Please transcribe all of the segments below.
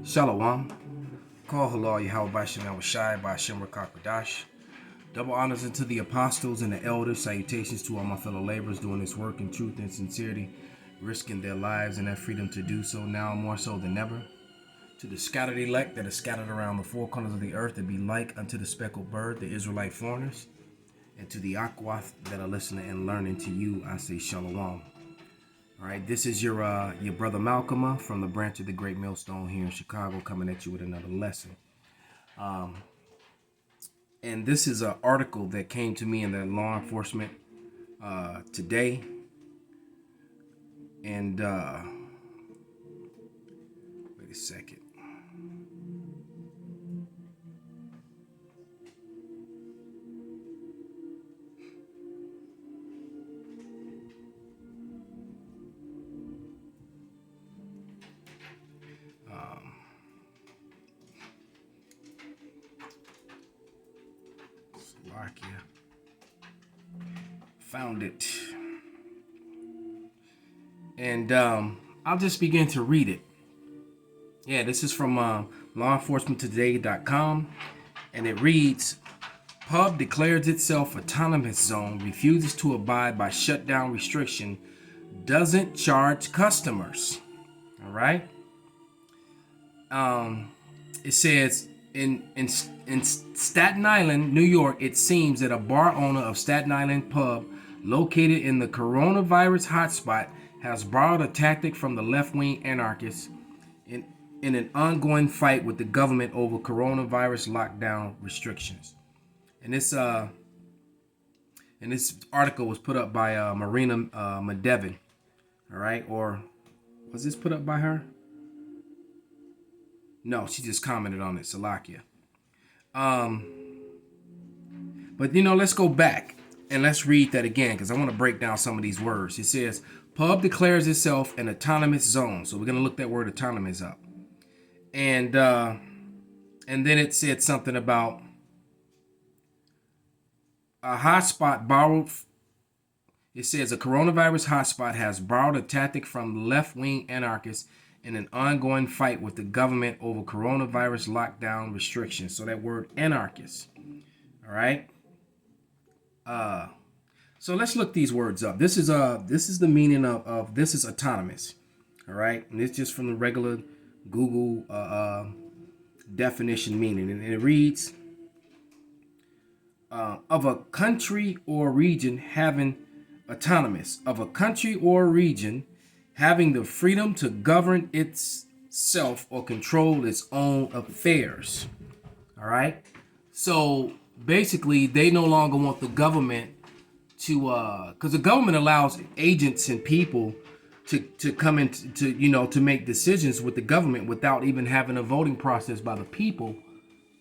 Shalom. Call halal Yahweh Bashem Shai by Hashem Rakakwadash. Double honors unto the apostles and the elders. Salutations to all my fellow laborers doing this work in truth and sincerity, risking their lives and their freedom to do so now more so than ever. To the scattered elect that are scattered around the four corners of the earth, that be like unto the speckled bird, the Israelite foreigners. And to the Akwath that are listening and learning to you, I say Shalom. All right, this is your brother Malcolm from the branch of the Great Millstone here in Chicago, coming at you with another lesson. And this is an article that came to me in the law enforcement today. And wait a second. Slovakia. Found it. And I'll just begin to read it. Yeah, this is from lawenforcementtoday.com, and it reads, Pub declares itself autonomous zone, refuses to abide by shutdown restriction, doesn't charge customers. All right. It says in Staten Island, New York, it seems that a bar owner of Staten Island pub located in the coronavirus hotspot has borrowed a tactic from the left-wing anarchists in an ongoing fight with the government over coronavirus lockdown restrictions. And this article was put up by Marina Medevin. All right, or was this put up by her? No, she just commented on it, Salakia. But let's go back and let's read that again, because I want to break down some of these words. It says, Pub declares itself an autonomous zone. So we're going to look that word autonomous up. And then it said something about a hotspot borrowed. It says a coronavirus hotspot has borrowed a tactic from left-wing anarchists in an ongoing fight with the government over coronavirus lockdown restrictions. So that word anarchist. All right. So let's look these words up. This is the meaning of this is autonomous. All right. And it's just from the regular Google definition meaning. And it reads, of a country or region having autonomous, of a country or region having the freedom to govern itself or control its own affairs. All right. So basically, they no longer want the government to, because the government allows agents and people to come in to make decisions with the government without even having a voting process by the people,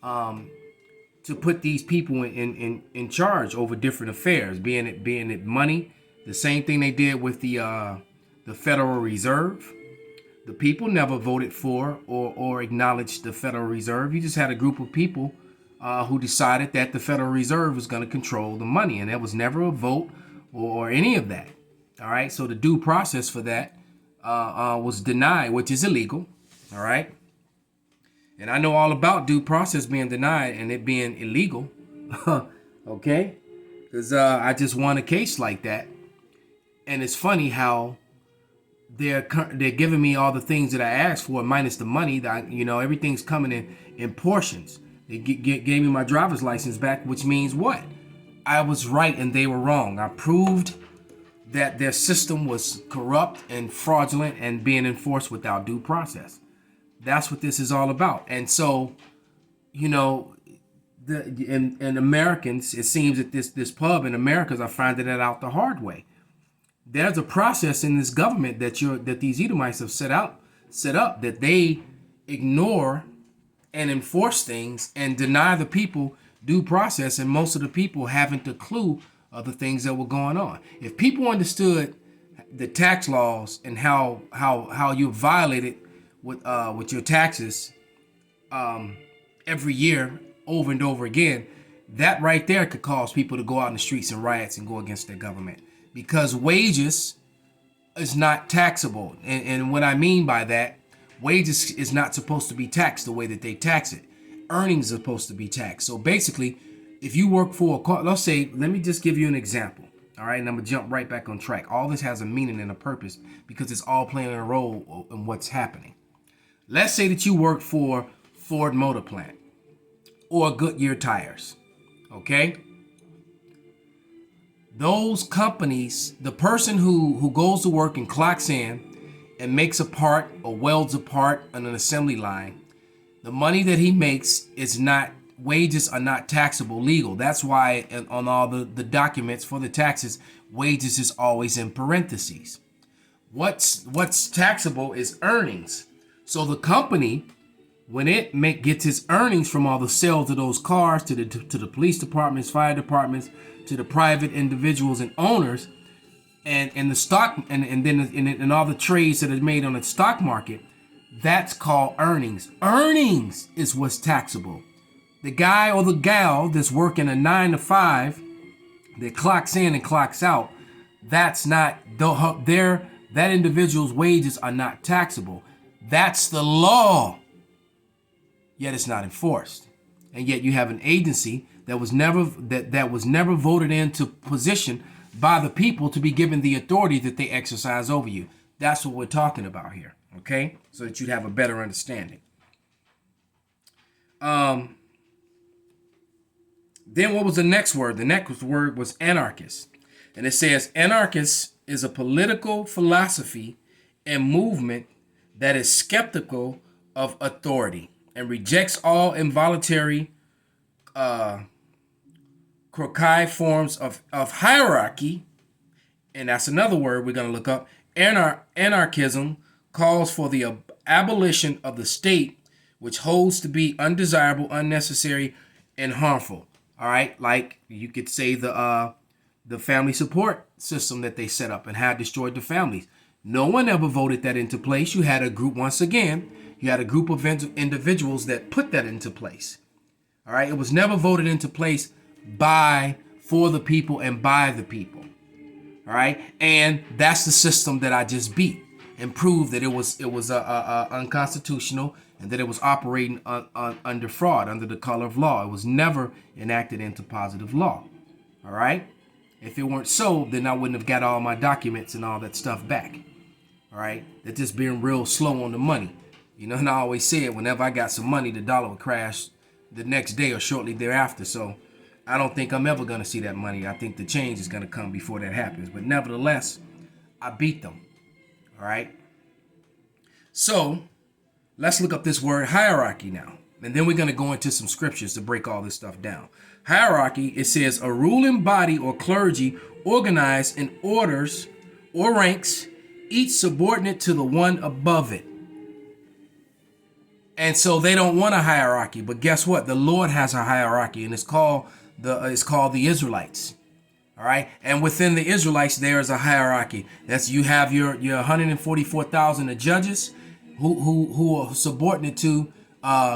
to put these people in charge over different affairs, being it money. The same thing they did with the Federal Reserve. The people never voted for or acknowledged the Federal Reserve. You just had a group of people who decided that the Federal Reserve was going to control the money, and there was never a vote or any of that. All right, so the due process for that was denied, which is illegal. All right, and I know all about due process being denied and it being illegal. Okay, because I just won a case like that, and it's funny how they're giving me all the things that I asked for minus the money. That everything's coming in portions. They gave me my driver's license back, which means what? I was right and they were wrong. I proved that their system was corrupt and fraudulent and being enforced without due process. That's what this is all about. And so, in Americans, it seems that this pub in America are finding that out the hard way. There's a process in this government that these Edomites have set up that they ignore and enforce things and deny the people due process, and most of the people haven't a clue of the things that were going on. If people understood the tax laws and how you violate it with your taxes every year over and over again, that right there could cause people to go out in the streets and riots and go against their government, because wages is not taxable. And what I mean by that, Wages is not supposed to be taxed the way that they tax it. Earnings are supposed to be taxed. So basically, if you work for let's say, let me just give you an example. All right, and I'm gonna jump right back on track. All this has a meaning and a purpose because it's all playing a role in what's happening. Let's say that you work for Ford Motor Plant or Goodyear Tires. Okay? Those companies, the person who goes to work and clocks in and makes a part or welds a part on an assembly line, the money that he makes is not, wages are not taxable legal. That's why on all the documents for the taxes, wages is always in parentheses. What's taxable is earnings. So the company, when it gets its earnings from all the sales of those cars to the police departments, fire departments, to the private individuals and owners, and the stock, and then in all the trades that are made on the stock market, that's called earnings. Earnings is what's taxable. The guy or the gal that's working a 9 to 5, that clocks in and clocks out, that's not that individual's wages are not taxable. That's the law. Yet it's not enforced. And yet you have an agency that was never voted into position by the people to be given the authority that they exercise over you. That's what we're talking about here, okay? So that you'd have a better understanding. Then what was the next word? The next word was anarchist. And it says anarchist is a political philosophy and movement that is skeptical of authority and rejects all involuntary crooked forms of hierarchy. And that's another word we're going to look up. Anarchism calls for the abolition of the state, which holds to be undesirable, unnecessary, and harmful. All right, like you could say the family support system that they set up and had destroyed the families. No one ever voted that into place. You had a group, once again, you had a group of individuals that put that into place. All right, it was never voted into place for the people and by the people. All right, and that's the system that I just beat and proved that it was unconstitutional and that it was operating under fraud, under the color of law. It was never enacted into positive law. All right, if it weren't so, then I wouldn't have got all my documents and all that stuff back. All right, they're just being real slow on the money. You know, and I always say it, whenever I got some money, the dollar would crash the next day or shortly thereafter. So I don't think I'm ever going to see that money. I think the change is going to come before that happens. But nevertheless, I beat them. All right. So let's look up this word hierarchy now. And then we're going to go into some scriptures to break all this stuff down. Hierarchy, it says a ruling body or clergy organized in orders or ranks, each subordinate to the one above it. And so they don't want a hierarchy, but guess what? The Lord has a hierarchy, and it's called the Israelites. All right, and within the Israelites there is a hierarchy. That's you have your 144,000 of judges who are subordinate to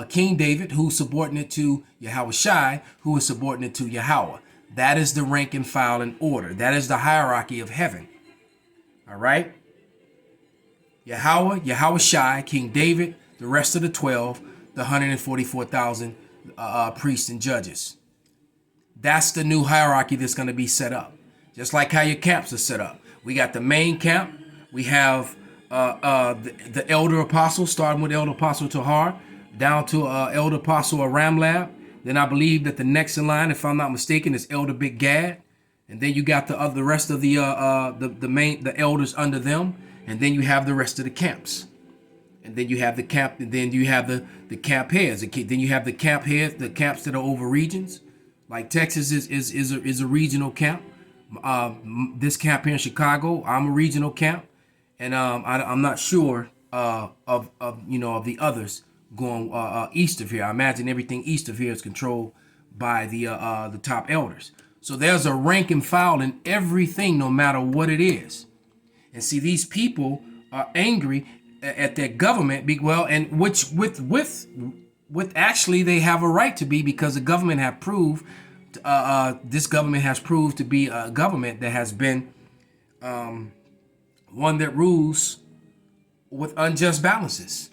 King David, who's subordinate to Yahushua, who is subordinate to Yahweh. That is the rank and file and order. That is the hierarchy of heaven. All right, Yahweh, Yahushua, King David, the rest of the 12, the 144,000 priests and judges. That's the new hierarchy that's going to be set up. Just like how your camps are set up. We got the main camp. We have the elder apostle, starting with elder apostle Tahar, down to elder apostle Ramlab. Then I believe that the next in line, if I'm not mistaken, is elder Big Gad. And then you got the rest of the elders under them. And then you have the rest of the camps. And then you have the camp, and then you have the camp heads. Then you have the camp heads, the camps that are over regions. Like Texas is a regional camp. This camp here in Chicago, I'm a regional camp, and I'm not sure of the others going east of here. I imagine everything east of here is controlled by the top elders. So there's a rank and file in everything, no matter what it is. And see, these people are angry at their government, and which with actually they have a right to be, because the government have proved this government has proved to be a government that has been one that rules with unjust balances.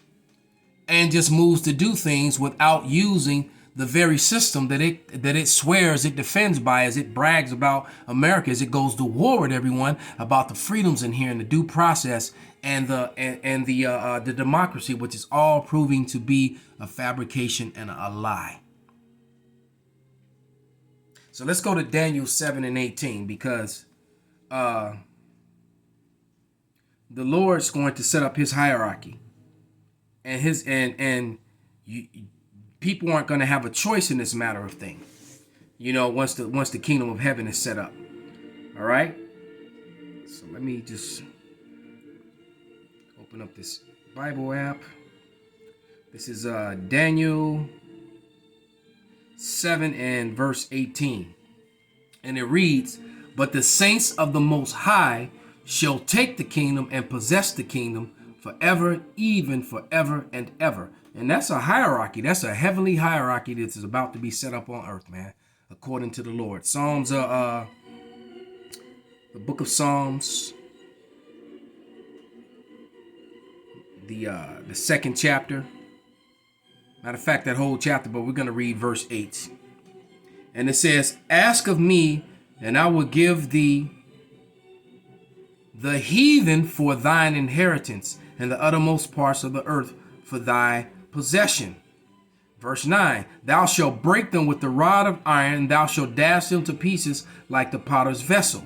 and just moves to do things without using the very system that it swears it defends by, as it brags about America, as it goes to war with everyone about the freedoms in here and the due process and the democracy, which is all proving to be a fabrication and a lie. So let's go to Daniel 7 and 18, because the Lord's going to set up his hierarchy, and people aren't going to have a choice in this matter of thing. Once the kingdom of heaven is set up. All right. So let me just open up this Bible app. This is Daniel 7 and verse 18. And it reads, "But the saints of the Most High shall take the kingdom and possess the kingdom forever, even forever and ever." And that's a hierarchy. That's a heavenly hierarchy that is about to be set up on earth, man, according to the Lord. Psalms, the book of Psalms, the second chapter. Matter of fact, that whole chapter, but we're going to read verse 8. And it says, "Ask of me, and I will give thee the heathen for thine inheritance, and the uttermost parts of the earth for thy possession." Verse 9, "Thou shalt break them with the rod of iron, and thou shalt dash them to pieces like the potter's vessel.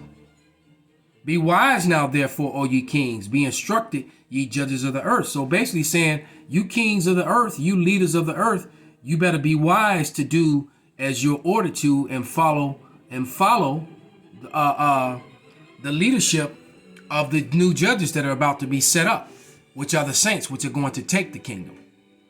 Be wise now, therefore, O ye kings, be instructed, ye judges of the earth." So basically saying, you kings of the earth, you leaders of the earth, you better be wise to do as you're ordered to, and follow the leadership of the new judges that are about to be set up, which are the saints, which are going to take the kingdom.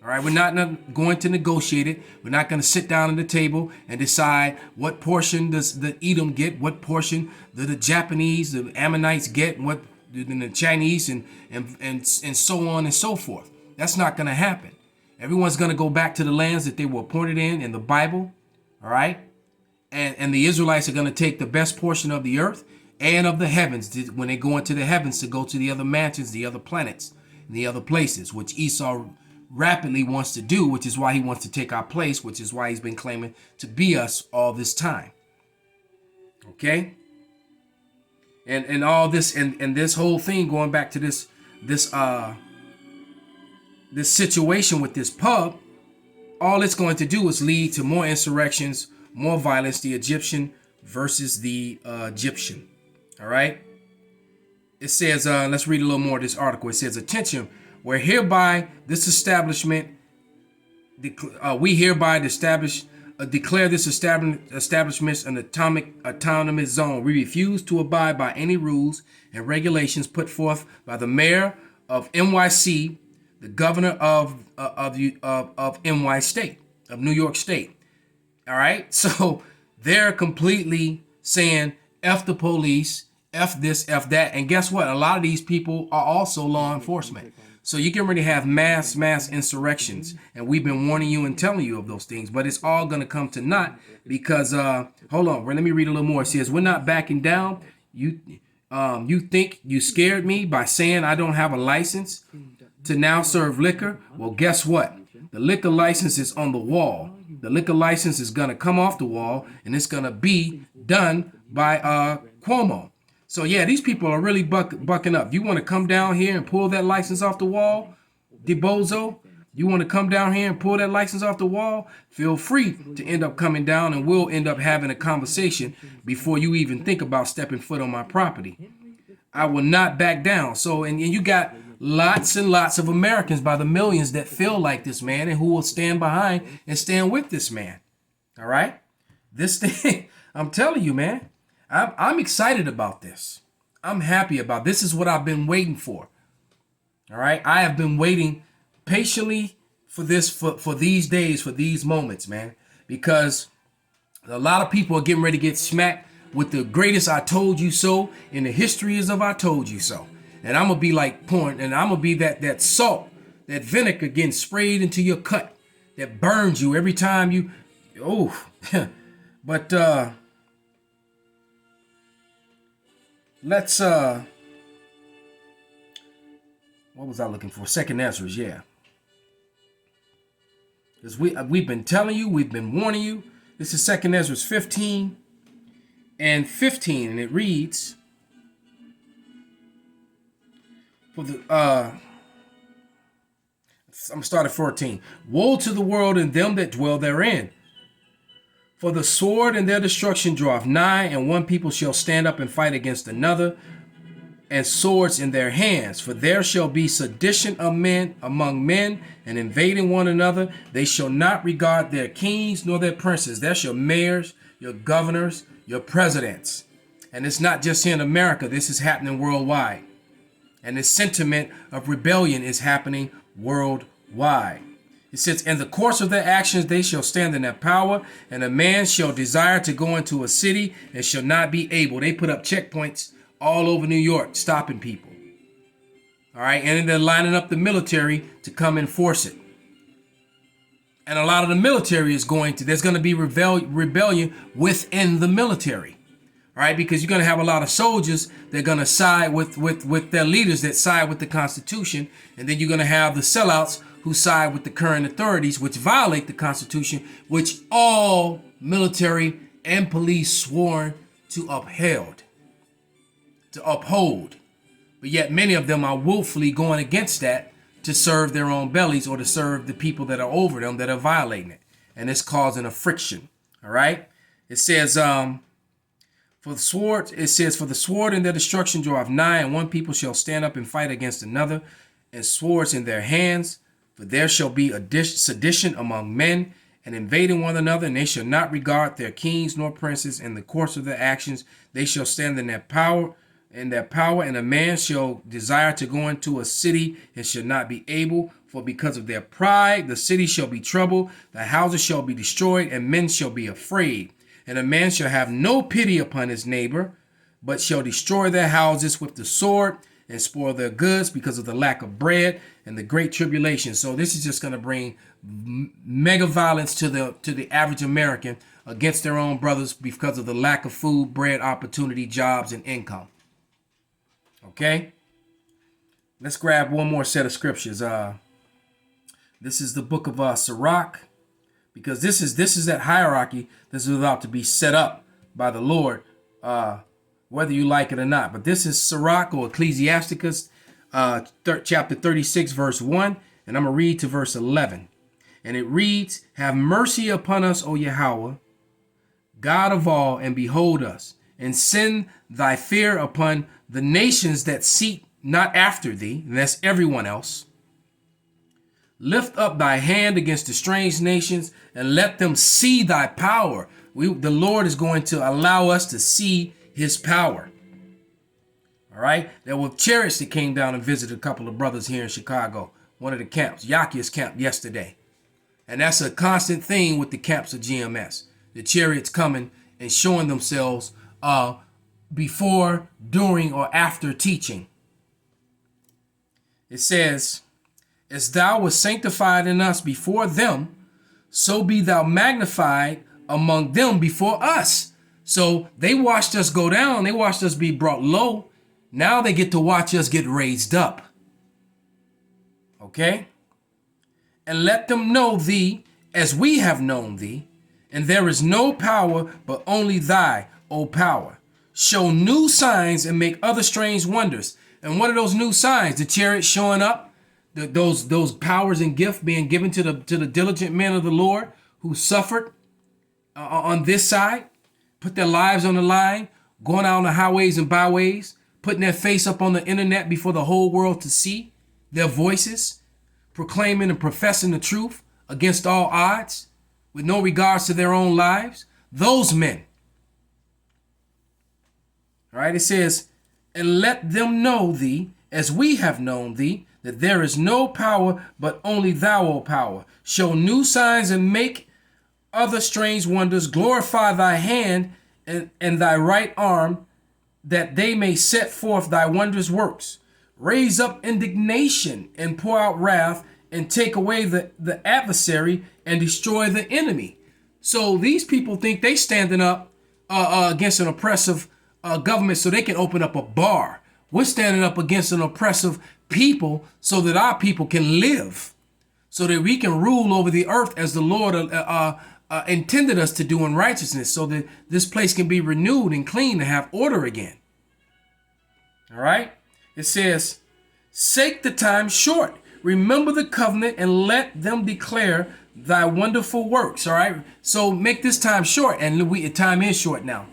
All right, we're not going to negotiate it. We're not going to sit down at the table and decide what portion does the Edom get, what portion do the Japanese, the Ammonites get, what do the Chinese, and so on and so forth. That's not going to happen. Everyone's going to go back to the lands that they were appointed in the Bible. All right, and the Israelites are going to take the best portion of the earth and of the heavens when they go into the heavens to go to the other mansions, the other planets, and the other places, which Esau rapidly wants to do, which is why he wants to take our place, which is why he's been claiming to be us all this time. Okay? And all this and this whole thing going back to this situation with this pub, all it's going to do is lead to more insurrections, more violence, the Egyptian versus the Egyptian. All right? It says, let's read a little more of this article. It says, "Attention, where hereby this establishment, we hereby declare this establishment an autonomous zone. We refuse to abide by any rules and regulations put forth by the mayor of NYC, the governor of NY State, of New York State." All right, so they're completely saying F the police, F this, F that, and guess what? A lot of these people are also law enforcement. So you can really have mass insurrections, and we've been warning you and telling you of those things, but it's all going to come to naught because, hold on, let me read a little more. It says, "We're not backing down. You think you scared me by saying I don't have a license to now serve liquor? Well, guess what? The liquor license is on the wall. The liquor license is going to come off the wall, and it's going to be done by Cuomo. So yeah, these people are really bucking up. You want to come down here and pull that license off the wall, DeBozo? You want to come down here and pull that license off the wall? Feel free to end up coming down, and we'll end up having a conversation before you even think about stepping foot on my property. I will not back down." So, and you got lots and lots of Americans by the millions that feel like this man and who will stand behind and stand with this man. All right? This thing, I'm telling you, man, I'm excited about this. I'm happy about this. Is what I've been waiting for. All right? I have been waiting patiently for this, for these days, for these moments, man, because a lot of people are getting ready to get smacked with the greatest "I told you so" in the histories of "I told you so." And I'm gonna be like pouring, and I'm gonna be that salt, that vinegar getting sprayed into your cut that burns you every time you, but let's what was I looking for? Second Ezra's, yeah. Because we've been telling you, we've been warning you. This is 2nd Ezra 15 and 15, and it reads, for the I'm starting 14. Woe to the world and them that dwell therein. For the sword and their destruction draweth nigh, and one people shall stand up and fight against another, and swords in their hands. For there shall be sedition of men among men, and invading one another. They shall not regard their kings nor their princes. There shall mayors, your governors, your presidents. And it's not just here in America. This is happening worldwide. And this sentiment of rebellion is happening worldwide. It says, in the course of their actions they shall stand in their power, and a man shall desire to go into a city and shall not be able. They put up checkpoints all over New York, stopping people. All right, and then they're lining up the military to come enforce it. And a lot of the military is there's going to be rebellion within the military. All right, because you're going to have a lot of soldiers that are going to side with their leaders that side with the Constitution. And then you're going to have the sellouts who side with the current authorities, which violate the Constitution, which all military and police sworn to uphold. But yet many of them are willfully going against that to serve their own bellies or to serve the people that are over them that are violating it. And it's causing a friction. All right. It says, for the sword and their destruction draweth nigh, and one people shall stand up and fight against another, and swords in their hands. For there shall be a sedition among men, and invading one another, and they shall not regard their kings nor princes. In the course of their actions they shall stand in their power, and a man shall desire to go into a city and shall not be able. For because of their pride the city shall be troubled, the houses shall be destroyed, and men shall be afraid. And a man shall have no pity upon his neighbor, but shall destroy their houses with the sword and spoil their goods because of the lack of bread and the great tribulation. So this is just going to bring mega violence to the average American against their own brothers because of the lack of food, bread, opportunity, jobs, and income. Okay? Let's grab one more set of scriptures. This is the book of Sirach, because this is that hierarchy that's about to be set up by the Lord, whether you like it or not. But this is Sirach or Ecclesiasticus, chapter 36, verse 1, and I'm going to read to verse 11. And it reads, have mercy upon us, O Yahweh, God of all, and behold us, and send thy fear upon the nations that seek not after thee, and that's everyone else. Lift up thy hand against the strange nations, and let them see thy power. The Lord is going to allow us to see his power. All right. There were chariots that came down and visited a couple of brothers here in Chicago, one of the camps, Yakia's camp, yesterday. And that's a constant thing with the camps of GMS. The chariots coming and showing themselves before, during, or after teaching. It says, as thou wast sanctified in us before them, so be thou magnified among them before us. So they watched us go down. They watched us be brought low. Now they get to watch us get raised up. Okay? And let them know thee as we have known thee. And there is no power but only thy, O power. Show new signs and make other strange wonders. And what are those new signs? The chariots showing up. Those powers and gifts being given to the diligent men of the Lord who suffered on this side, put their lives on the line, going out on the highways and byways, putting their face up on the internet before the whole world to see their voices, proclaiming and professing the truth against all odds, with no regards to their own lives. Those men. All right, it says, and let them know thee as we have known thee, that there is no power but only thou, O power. Show new signs and make other strange wonders. Glorify thy hand and thy right arm, that they may set forth thy wondrous works. Raise up indignation and pour out wrath, and take away the adversary and destroy the enemy. So these people think they standing up against an oppressive government so they can open up a bar. We're standing up against an oppressive people so that our people can live, so that we can rule over the earth as the Lord intended us to do in righteousness, so that this place can be renewed and clean and have order again. All right. It says, "Sake the time short. Remember the covenant and let them declare thy wonderful works." All right. So make this time short, and time is short now.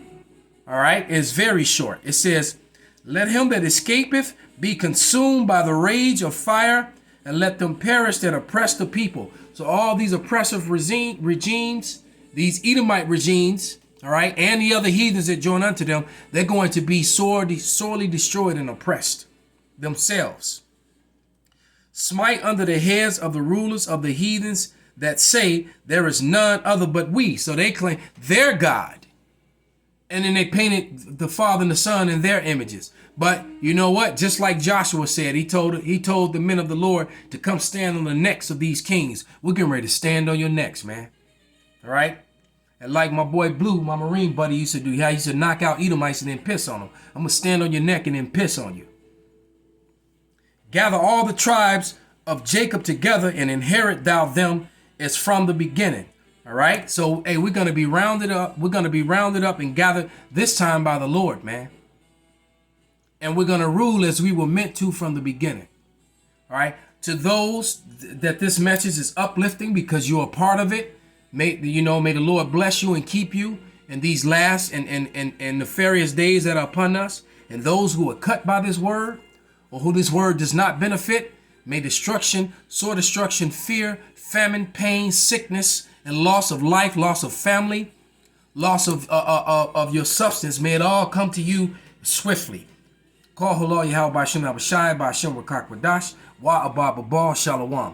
All right. It's very short. It says, "Let him that escapeth be consumed by the rage of fire, and let them perish that oppress the people." So all these oppressive regimes, these Edomite regimes, all right, and the other heathens that join unto them, they're going to be sorely destroyed and oppressed themselves. "Smite under the heads of the rulers of the heathens that say, there is none other but we." So they claim their God. And then they painted the Father and the Son in their images. But you know what? Just like Joshua said, he told the men of the Lord to come stand on the necks of these kings. We're getting ready to stand on your necks, man. All right? And like my boy Blue, my Marine buddy, used to do, he used to knock out Edomites and then piss on them. I'm going to stand on your neck and then piss on you. "Gather all the tribes of Jacob together and inherit thou them as from the beginning." All right. So, hey, we're going to be rounded up. We're going to be rounded up and gathered this time by the Lord, man. And we're going to rule as we were meant to from the beginning. All right. To those that this message is uplifting because you're a part of it, may the Lord bless you and keep you in these last and nefarious days that are upon us. And those who are cut by this word, or who this word does not benefit, may destruction, sore destruction, fear, famine, pain, sickness, and loss of life, loss of family, loss of your substance, may it all come to you swiftly. Call Halal Yahweh Ba'Shem Abashai Ba'Shem Rakak Wadash Wa Abba Babal Shalom.